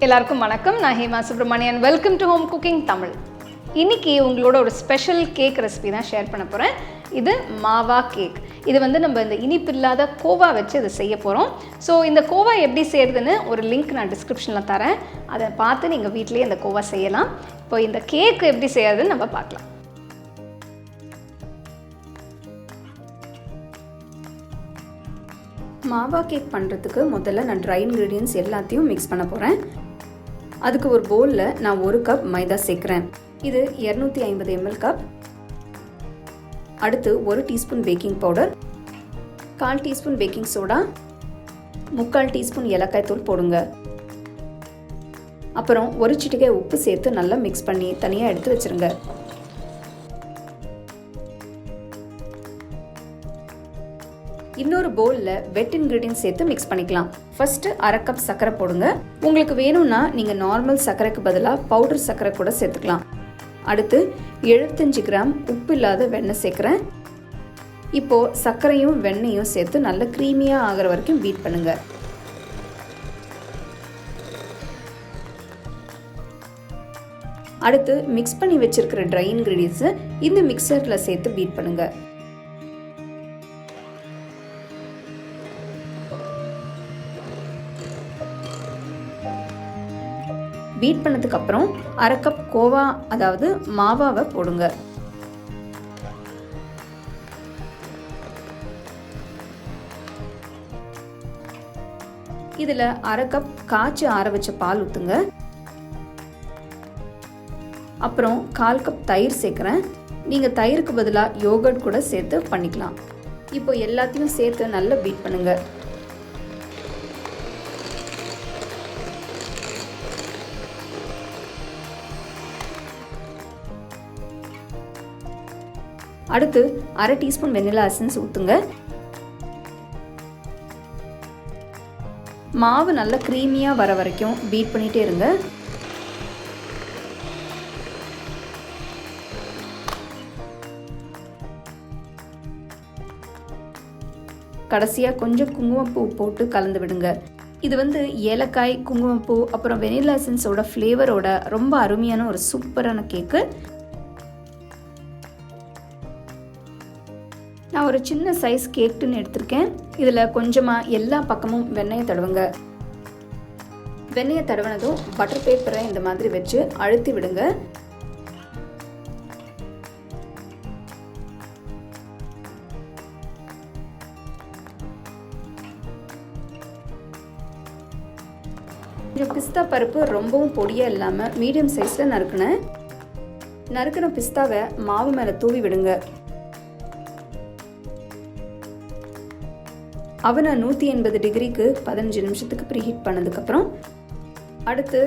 எல்லாருக்கும் வணக்கம். நான் Hema Subramanian. Welcome to home cooking Tamil. இன்றைக்கி உங்களோட ஒரு ஸ்பெஷல் கேக் ரெசிபி தான் ஷேர் பண்ண போகிறேன். இது மாவா கேக். இது வந்து நம்ம இந்த இனிப்பு இல்லாத கோவா வச்சு இதை செய்ய போகிறோம். ஸோ இந்த கோவா எப்படி செய்கிறதுன்னு ஒரு லிங்க் நான் டிஸ்கிரிப்ஷனில் தரேன். அதை பார்த்து நீங்கள் வீட்டிலேயே இந்த கோவா செய்யலாம். இப்போ இந்த கேக் எப்படி செய்யறதுன்னு நம்ம பார்க்கலாம். மாவா கேக் பண்ணுறதுக்கு முதல்ல நான் ட்ரை இன்க்ரீடியன்ட்ஸ் எல்லாத்தையும் மிக்ஸ் பண்ண போகிறேன். அதுக்கு ஒரு பவுலில் நான் 1 கப் மைதா சேர்க்குறேன். இது 250 ml கப். அடுத்து 1 teaspoon baking powder, 1/4 teaspoon baking soda, 3/4 teaspoon ஏலக்காய் தூள் போடுங்க. அப்புறம் 1 சிட்டிகை உப்பு சேர்த்து நல்லா மிக்ஸ் பண்ணி தனியாக எடுத்து வச்சுருங்க. இன்னொரு பவுலில் வெட் இன்க்ரீடியன்ட் சேர்த்து மிக்ஸ் பண்ணிக்கலாம். ஃபர்ஸ்ட்டு 1/2 கப் சர்க்கரை போடுங்க. உங்களுக்கு வேணும்னா நீங்கள் நார்மல் சர்க்கரைக்கு பதிலாக பவுடர் சர்க்கரை கூட சேர்த்துக்கலாம். அடுத்து 75 கிராம் உப்பு இல்லாத வெண்ணெய் சேர்க்குறேன். இப்போது சர்க்கரையும் வெண்ணெயும் சேர்த்து நல்லா க்ரீமியாக ஆகிற வரைக்கும் பீட் பண்ணுங்க. அடுத்து மிக்ஸ் பண்ணி வச்சிருக்கிற ட்ரை இன்க்ரீடியன்ஸை இந்த மிக்சரில் சேர்த்து பீட் பண்ணுங்க. பீட் பண்ணதுக்கு அப்புறம் 1/2 கப் கோவா அதாவது மாவாவை போடுங்க. இதுல 1/2 கப் காய்ச்சி ஆற வச்ச பால் ஊத்துங்க. அப்புறம் 1/4 கப் தயிர் சேர்க்குறேன். நீங்க தயிருக்கு பதிலாக யோகர்ட் கூட சேர்த்து பண்ணிக்கலாம். இப்போ எல்லாத்தையும் சேர்த்து நல்லா பீட் பண்ணுங்க. அடுத்து 1/2 டீஸ்பூன் வெனிலா எசன்ஸ் ஊற்றுங்க. மாவு நல்லா க்ரீமியாக வர வரைக்கும் பீட் பண்ணிகிட்டே இருங்க. கடைசியாக கொஞ்சம் குங்குமப்பூ போட்டு கலந்து விடுங்க. இது வந்து ஏலக்காய், குங்குமப்பூ அப்புறம் வெனிலா எசன்ஸோட ஃப்ளேவரோட ரொம்ப அருமையான ஒரு சூப்பரான கேக்கு. நான் ஒரு சின்ன சைஸ் கேக்குன்னு எடுத்திருக்கேன். இதில் கொஞ்சமாக எல்லா பக்கமும் வெண்ணெயை தடவுங்க. வெண்ணெயை தடவினதும் பட்டர் பேப்பரை இந்த மாதிரி வச்சு அழுத்தி விடுங்க. இந்த பிஸ்தா பருப்பு ரொம்பவும் பொடியாக இல்லாமல் மீடியம் சைஸில் நறுக்கின பிஸ்தாவை மாவு மேலே தூவி விடுங்க. அவனை 180 டிகிரிக்கு 15 நிமிஷத்துக்கு ப்ரீஹீட் பண்ணதுக்கப்புறம் அடுத்து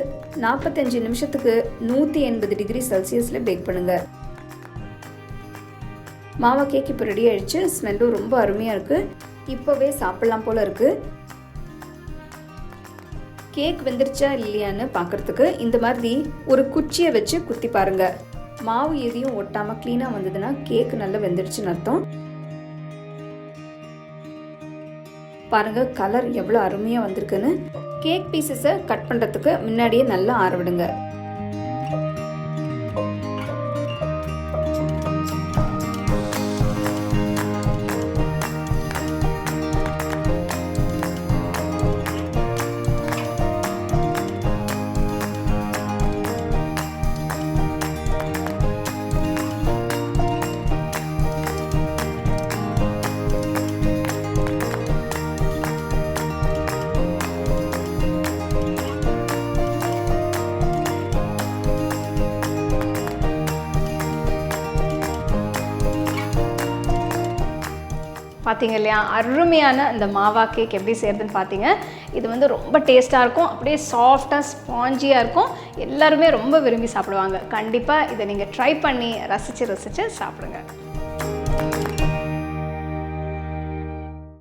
45 நிமிஷத்துக்கு 180 டிகிரி செல்சியஸில் பேக் பண்ணுங்க. மாவா கேக் இப்போ ரெடி ஆயிடுச்சு. ஸ்மெல்லும் ரொம்ப அருமையாக இருக்குது. இப்போவே சாப்பிட்லாம் போல் இருக்குது. கேக் வெந்துருச்சா இல்லையான்னு பார்க்குறதுக்கு இந்த மாதிரி ஒரு குச்சியை வச்சு குத்தி பாருங்க. மாவு எதையும் ஒட்டாமல் க்ளீனாக வந்ததுன்னா கேக் நல்லா வெந்துடுச்சுன்னு அர்த்தம். பாருங்க கலர் எவ்வளோ அருமையாக வந்திருக்குன்னு. கேக் பீசஸை கட் பண்ணுறதுக்கு முன்னாடியே நல்லா ஆற விடுங்க. பார்த்தீங்க இல்லையா, அருமையான இந்த மாவா கேக் எப்படி செய்கிறதுன்னு பார்த்தீங்க. இது வந்து ரொம்ப டேஸ்ட்டாக இருக்கும், அப்படியே சாஃப்டாக ஸ்பாஞ்சியாக இருக்கும். எல்லாருமே ரொம்ப விரும்பி சாப்பிடுவாங்க. கண்டிப்பாக இதை நீங்கள் ட்ரை பண்ணி ரசித்து சாப்பிடுங்க.